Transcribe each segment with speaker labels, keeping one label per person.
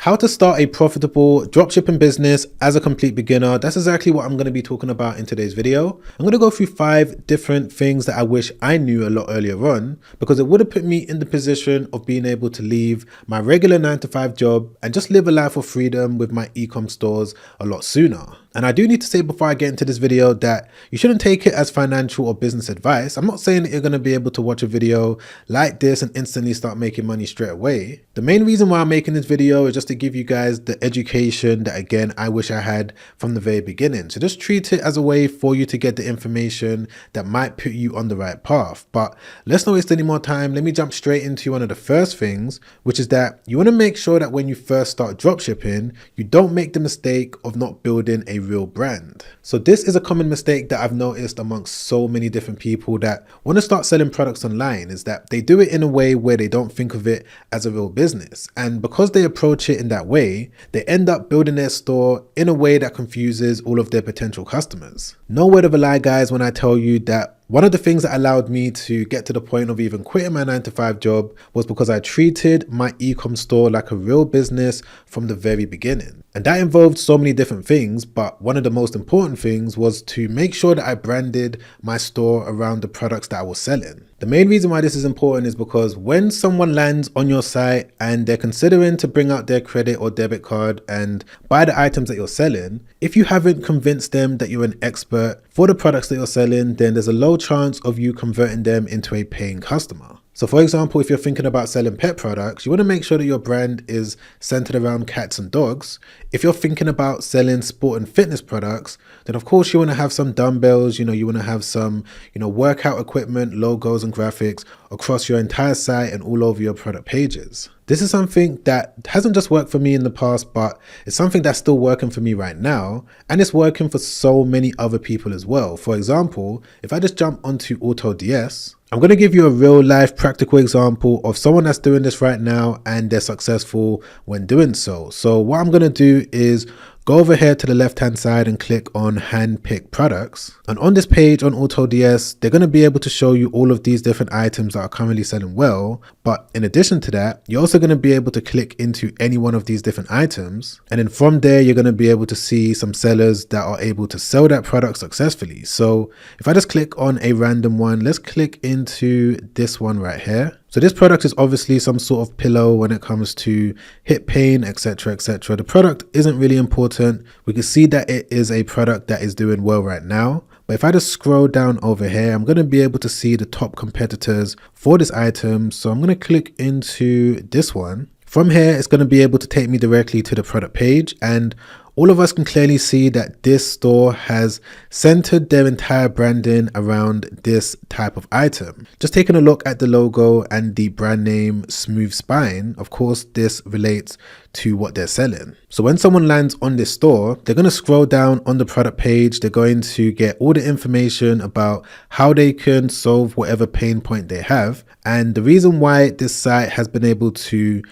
Speaker 1: How to start a profitable dropshipping business as a complete beginner. That's exactly what I'm going to be talking about in today's video. I'm going to go through 5 different things that I wish I knew a lot earlier on, because it would have put me in the position of being able to leave my regular 9-to-5 job and just live a life of freedom with my e-com stores a lot sooner. And I do need to say before I get into this video that you shouldn't take it as financial or business advice. I'm not saying that you're going to be able to watch a video like this and instantly start making money straight away. The main reason why I'm making this video is just to give you guys the education that, again, I wish I had from the very beginning. So just treat it as a way for you to get the information that might put you on the right path. But let's not waste any more time. Let me jump straight into one of the first things, which is that you want to make sure that when you first start dropshipping, you don't make the mistake of not building a real brand. So this is a common mistake that I've noticed amongst so many different people that want to start selling products online, is that they do it in a way where they don't think of it as a real business. And because they approach it in that way, they end up building their store in a way that confuses all of their potential customers. No word of a lie, guys, when I tell you that one of the things that allowed me to get to the point of even quitting my 9-to-5 job was because I treated my e-com store like a real business from the very beginning. And that involved so many different things, but one of the most important things was to make sure that I branded my store around the products that I was selling. The main reason why this is important is because when someone lands on your site and they're considering to bring out their credit or debit card and buy the items that you're selling, if you haven't convinced them that you're an expert for the products that you're selling, then there's a low chance of you converting them into a paying customer. So for example, if you're thinking about selling pet products, you want to make sure that your brand is centered around cats and dogs. If you're thinking about selling sport and fitness products, then of course you want to have some dumbbells, you want to have some, workout equipment, logos and graphics across your entire site and all over your product pages. This is something that hasn't just worked for me in the past, but it's something that's still working for me right now. And it's working for so many other people as well. For example, if I just jump onto AutoDS, I'm going to give you a real life practical example of someone that's doing this right now and they're successful when doing so. So what I'm going to do is go over here to the left hand side and click on handpick products. And on this page on AutoDS, they're going to be able to show you all of these different items that are currently selling well. But in addition to that, you're also going to be able to click into any one of these different items. And then from there, you're going to be able to see some sellers that are able to sell that product successfully. So if I just click on a random one, let's click into this one right here. So this product is obviously some sort of pillow when it comes to hip pain, etc, etc. The product isn't really important. We can see that it is a product that is doing well right now. But if I just scroll down over here, I'm going to be able to see the top competitors for this item. So I'm going to click into this one. From here, it's going to be able to take me directly to the product page, and all of us can clearly see that this store has centered their entire branding around this type of item. Just taking a look at the logo and the brand name Smooth Spine, of course, this relates to what they're selling. So when someone lands on this store, they're going to scroll down on the product page. They're going to get all the information about how they can solve whatever pain point they have. And the reason why this site has been able to,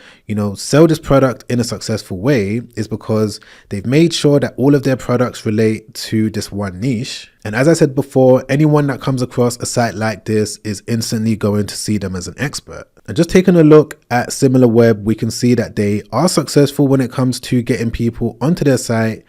Speaker 1: sell this product in a successful way is because they've made sure that all of their products relate to this one niche. And as I said before, anyone that comes across a site like this is instantly going to see them as an expert. And just taking a look at SimilarWeb, we can see that they are successful when it comes to getting people onto their site.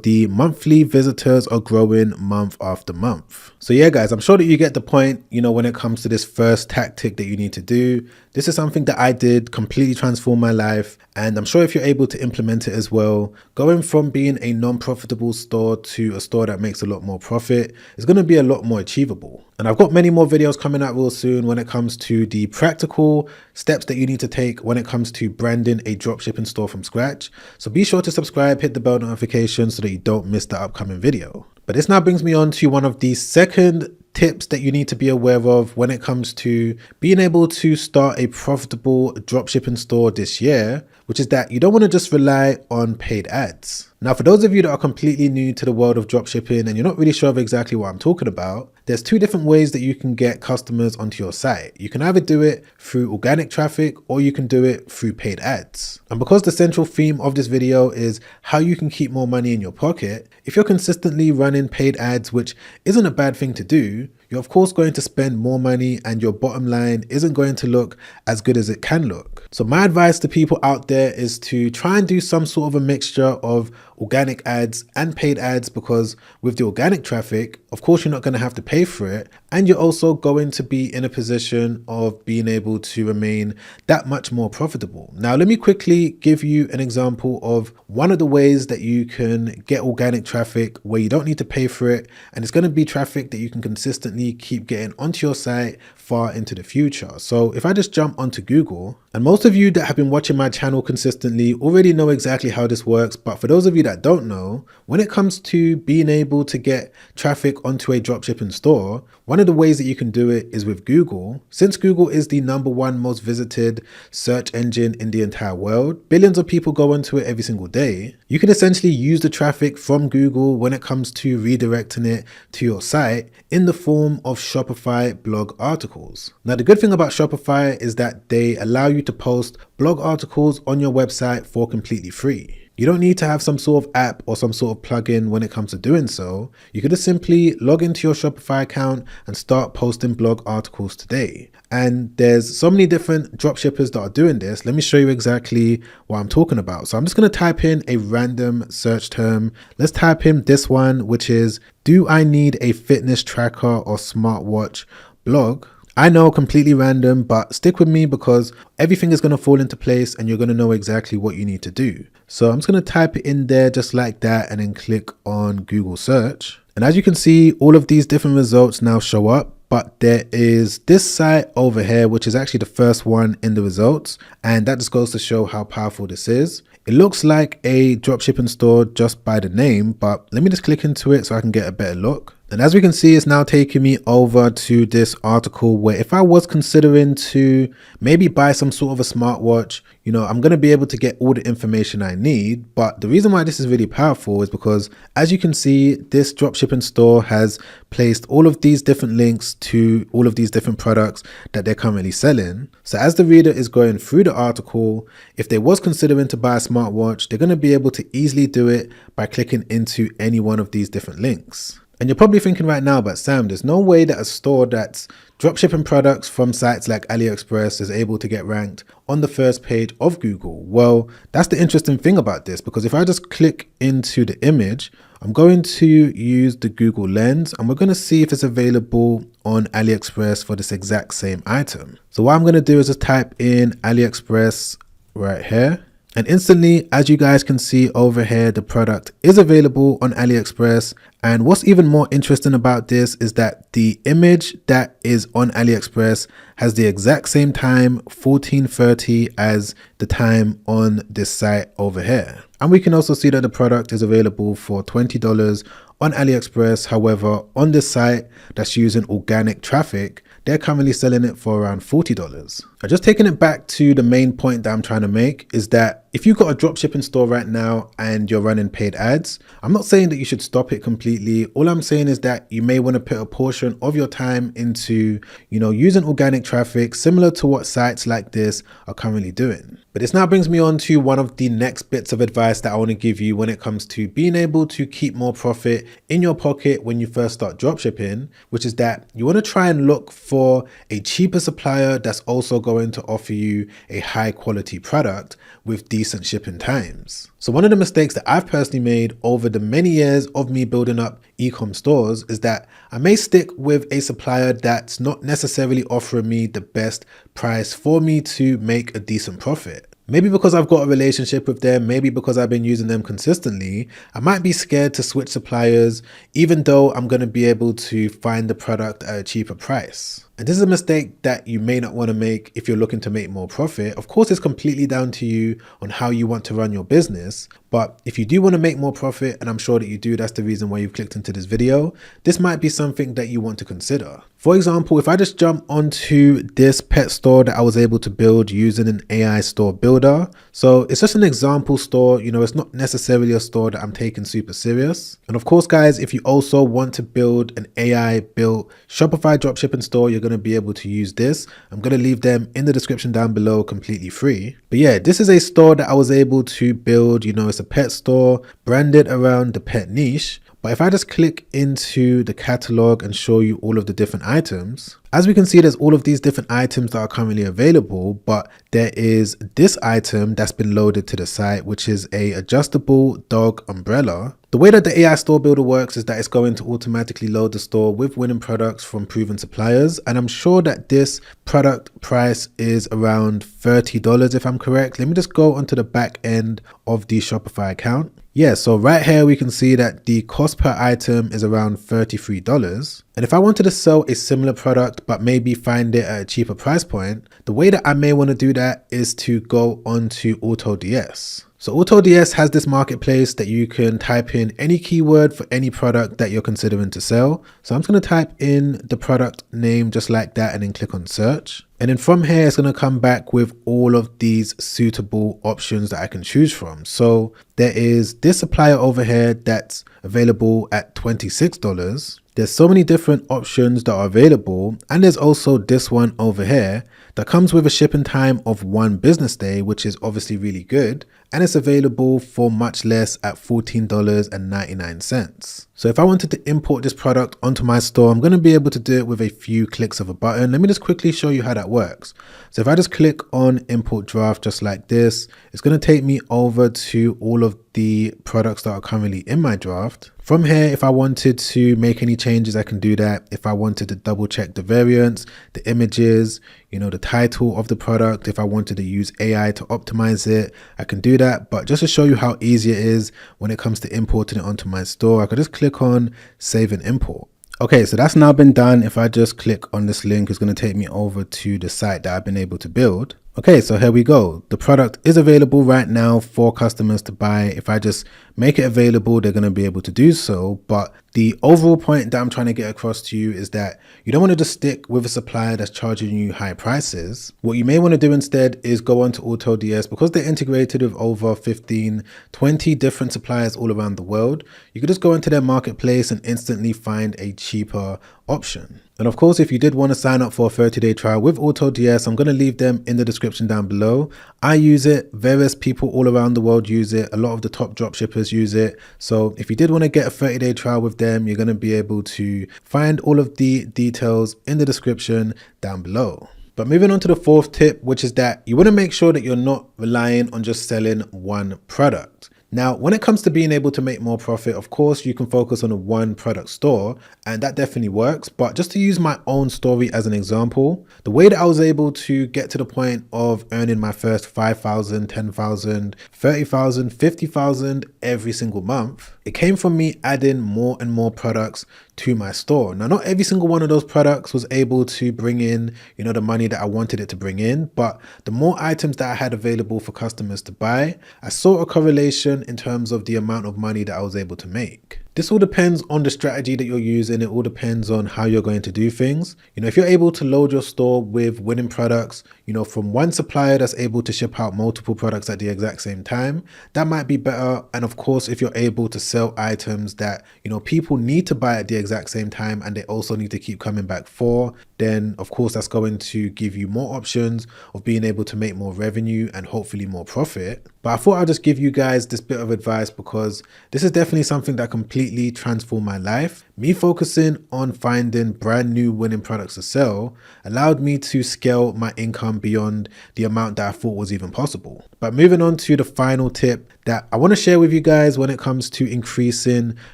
Speaker 1: The monthly visitors are growing month after month. So yeah, guys, I'm sure that you get the point, when it comes to this first tactic that you need to do. This is something that I did, completely transform my life. And I'm sure if you're able to implement it as well, going from being a non-profitable store to a store that makes a lot more profit is going to be a lot more achievable. And I've got many more videos coming out real soon when it comes to the practical steps that you need to take when it comes to branding a dropshipping store from scratch. So be sure to subscribe, hit the bell notification so that you don't miss the upcoming video. But this now brings me on to one of the second tips that you need to be aware of when it comes to being able to start a profitable dropshipping store this year, which is that you don't want to just rely on paid ads. Now, for those of you that are completely new to the world of dropshipping and you're not really sure of exactly what I'm talking about, there's 2 different ways that you can get customers onto your site. You can either do it through organic traffic or you can do it through paid ads. And because the central theme of this video is how you can keep more money in your pocket, if you're consistently running paid ads, which isn't a bad thing to do, you're of course going to spend more money and your bottom line isn't going to look as good as it can look. So my advice to people out there is to try and do some sort of a mixture of organic ads and paid ads, because with the organic traffic, of course, you're not going to have to pay for it. And you're also going to be in a position of being able to remain that much more profitable. Now, let me quickly give you an example of one of the ways that you can get organic traffic where you don't need to pay for it. And it's going to be traffic that you can consistently keep getting onto your site far into the future. So if I just jump onto Google, and most of you that have been watching my channel consistently already know exactly how this works, but for those of you that don't know, when it comes to being able to get traffic onto a dropshipping store, one of the ways that you can do it is with Google. Since Google is the #1 most visited search engine in the entire world, billions of people go onto it every single day, you can essentially use the traffic from Google when it comes to redirecting it to your site in the form of Shopify blog articles. Now, the good thing about Shopify is that they allow you to post blog articles on your website for completely free. You don't need to have some sort of app or some sort of plugin when it comes to doing so. You could just simply log into your Shopify account and start posting blog articles today. And there's so many different dropshippers that are doing this. Let me show you exactly what I'm talking about. So I'm just going to type in a random search term. Let's type in this one, which is, do I need a fitness tracker or smartwatch blog? I know, completely random, but stick with me because everything is going to fall into place and you're going to know exactly what you need to do. So I'm just going to type it in there just like that and then click on Google search. And as you can see, all of these different results now show up. But there is this site over here, which is actually the first one in the results. And that just goes to show how powerful this is. It looks like a dropshipping store just by the name, but let me just click into it so I can get a better look. And as we can see, it's now taking me over to this article where if I was considering to maybe buy some sort of a smartwatch, you know, I'm going to be able to get all the information I need. But the reason why this is really powerful is because, as you can see, this dropshipping store has placed all of these different links to all of these different products that they're currently selling. So as the reader is going through the article, if they was considering to buy a smartwatch, they're going to be able to easily do it by clicking into any one of these different links. And you're probably thinking right now, but Sam, there's no way that a store that's dropshipping products from sites like AliExpress is able to get ranked on the first page of Google. Well, that's the interesting thing about this, because if I just click into the image, I'm going to use the Google Lens and we're going to see if it's available on AliExpress for this exact same item. So what I'm going to do is just type in AliExpress right here. And instantly, as you guys can see over here, the product is available on AliExpress. And what's even more interesting about this is that the image that is on AliExpress has the exact same time, 14:30, as the time on this site over here. And we can also see that the product is available for $20 on AliExpress. However, on this site that's using organic traffic, they're currently selling it for around $40. Now, just taking it back to the main point that I'm trying to make is that if you've got a dropshipping store right now and you're running paid ads, I'm not saying that you should stop it completely. All I'm saying is that you may want to put a portion of your time into, using organic traffic, similar to what sites like this are currently doing. But this now brings me on to one of the next bits of advice that I want to give you when it comes to being able to keep more profit in your pocket when you first start dropshipping, which is that you want to try and look for a cheaper supplier that's also going to offer you a high quality product with decent shipping times. So one of the mistakes that I've personally made over the many years of me building up e-com stores is that I may stick with a supplier that's not necessarily offering me the best price for me to make a decent profit. Maybe because I've got a relationship with them, maybe because I've been using them consistently, I might be scared to switch suppliers, even though I'm going to be able to find the product at a cheaper price. And this is a mistake that you may not want to make if you're looking to make more profit. Of course, it's completely down to you on how you want to run your business. But if you do want to make more profit, and I'm sure that you do, that's the reason why you've clicked into this video, this might be something that you want to consider. For example, if I just jump onto this pet store that I was able to build using an AI store builder. So it's just an example store, it's not necessarily a store that I'm taking super serious. And of course, guys, if you also want to build an AI built Shopify dropshipping store, you're going to be able to use this. I'm going to leave them in the description down below completely free. But yeah, this is a store that I was able to build. It's a pet store branded around the pet niche. But if I just click into the catalog and show you all of the different items, as we can see, there's all of these different items that are currently available, but there is this item that's been loaded to the site, which is a adjustable dog umbrella. The way that the AI store builder works is that it's going to automatically load the store with winning products from proven suppliers. And I'm sure that this product price is around $30 if I'm correct. Let me just go onto the back end of the Shopify account. Yeah, so right here we can see that the cost per item is around $33. And if I wanted to sell a similar product but maybe find it at a cheaper price point, the way that I may want to do that is to go onto AutoDS. So AutoDS has this marketplace that you can type in any keyword for any product that you're considering to sell. So I'm just going to type in the product name just like that and then click on search. And then from here, it's going to come back with all of these suitable options that I can choose from. So there is this supplier over here that's available at $26. There's so many different options that are available. And there's also this one over here that comes with a shipping time of 1 business day, which is obviously really good. And it's available for much less at $14.99. So if I wanted to import this product onto my store, I'm going to be able to do it with a few clicks of a button. Let me just quickly show you how that works. So if I just click on import draft just like this, it's going to take me over to all of the products that are currently in my draft. From here, if I wanted to make any changes, I can do that. If I wanted to double check the variants, the images, the title of the product, if I wanted to use AI to optimize it, I can do that. But just to show you how easy it is when it comes to importing it onto my store, I could just click on save and import. Okay, so that's now been done. If I just click on this link, it's going to take me over to the site that I've been able to build. Okay, so here we go. The product is available right now for customers to buy. If I just make it available, they're going to be able to do so. But the overall point that I'm trying to get across to you is that you don't want to just stick with a supplier that's charging you high prices. What you may want to do instead is go onto AutoDS, because they're integrated with over 15, 20 different suppliers all around the world. You could just go into their marketplace and instantly find a cheaper option. And of course, if you did want to sign up for a 30-day trial with AutoDS, I'm going to leave them in the description down below. I use it. Various people all around the world use it. A lot of the top dropshippers use it. So if you did want to get a 30-day trial with them, you're going to be able to find all of the details in the description down below. But moving on to the fourth tip, which is that you want to make sure that you're not relying on just selling one product. Now, when it comes to being able to make more profit, of course, you can focus on a one product store, and that definitely works. But just to use my own story as an example, the way that I was able to get to the point of earning my first 5,000, 10,000, 30,000, 50,000 every single month, it came from me adding more and more products to my store. Now, not every single one of those products was able to bring in, the money that I wanted it to bring in, but the more items that I had available for customers to buy, I saw a correlation in terms of the amount of money that I was able to make. This all depends on the strategy that you're using. It all depends on how you're going to do things. If you're able to load your store with winning products, from one supplier that's able to ship out multiple products at the exact same time, that might be better. And of course, if you're able to sell items that, people need to buy at the exact same time and they also need to keep coming back for, then of course that's going to give you more options of being able to make more revenue and hopefully more profit. But I thought I'd just give you guys this bit of advice because this is definitely something that completely transformed my life. Me focusing on finding brand new winning products to sell allowed me to scale my income beyond the amount that I thought was even possible. But moving on to the final tip that I want to share with you guys when it comes to increasing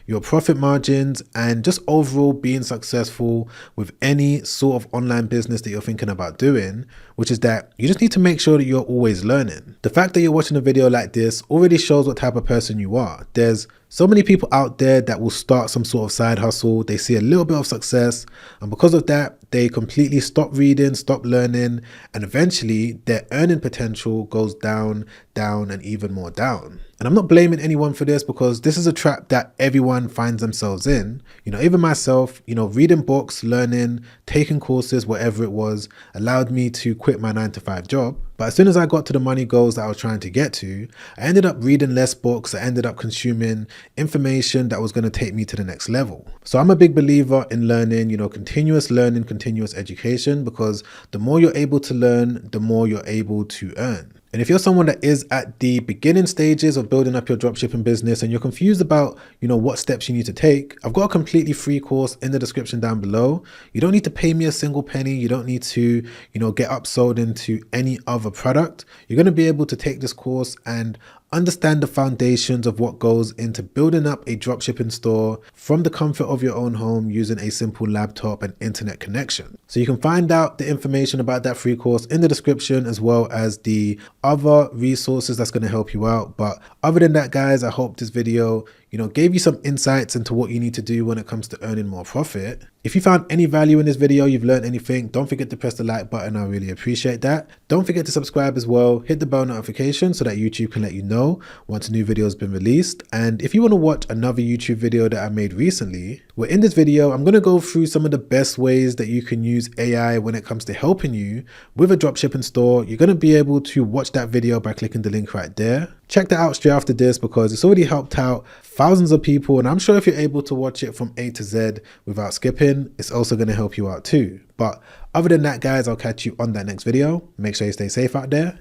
Speaker 1: your profit margins and just overall being successful with any sort of online business that you're thinking about doing, which is that you just need to make sure that you're always learning. The fact that you're watching a video like this already shows what type of person you are. There's so many people out there that will start some sort of side hustle. They see a little bit of success, and because of that, they completely stop reading, stop learning, and eventually their earning potential goes down, and even more down. And I'm not blaming anyone for this because this is a trap that everyone finds themselves in. Even myself, reading books, learning, taking courses, whatever it was, allowed me to quit my 9-to-5 job. But as soon as I got to the money goals that I was trying to get to, I ended up reading less books. I ended up consuming information that was going to take me to the next level. So I'm a big believer in learning, continuous learning, continuous education, because the more you're able to learn, the more you're able to earn. And if you're someone that is at the beginning stages of building up your dropshipping business and you're confused about, what steps you need to take, I've got a completely free course in the description down below. You don't need to pay me a single penny. You don't need to, get upsold into any other product. You're going to be able to take this course and understand the foundations of what goes into building up a dropshipping store from the comfort of your own home using a simple laptop and internet connection. So you can find out the information about that free course in the description, as well as the other resources that's going to help you out. But other than that, guys, I hope this video gave you some insights into what you need to do when it comes to earning more profit. If you found any value in this video, you've learned anything, don't forget to press the like button. I really appreciate that. Don't forget to subscribe as well. Hit the bell notification so that YouTube can let you know once a new video has been released. And if you want to watch another YouTube video that I made recently, well, in this video, I'm going to go through some of the best ways that you can use AI when it comes to helping you with a dropshipping store. You're going to be able to watch that video by clicking the link right there. Check that out straight after this because it's already helped out thousands of people, and I'm sure if you're able to watch it from A to Z without skipping, it's also going to help you out too. But other than that, guys, I'll catch you on that next video. Make sure you stay safe out there.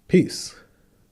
Speaker 1: Peace.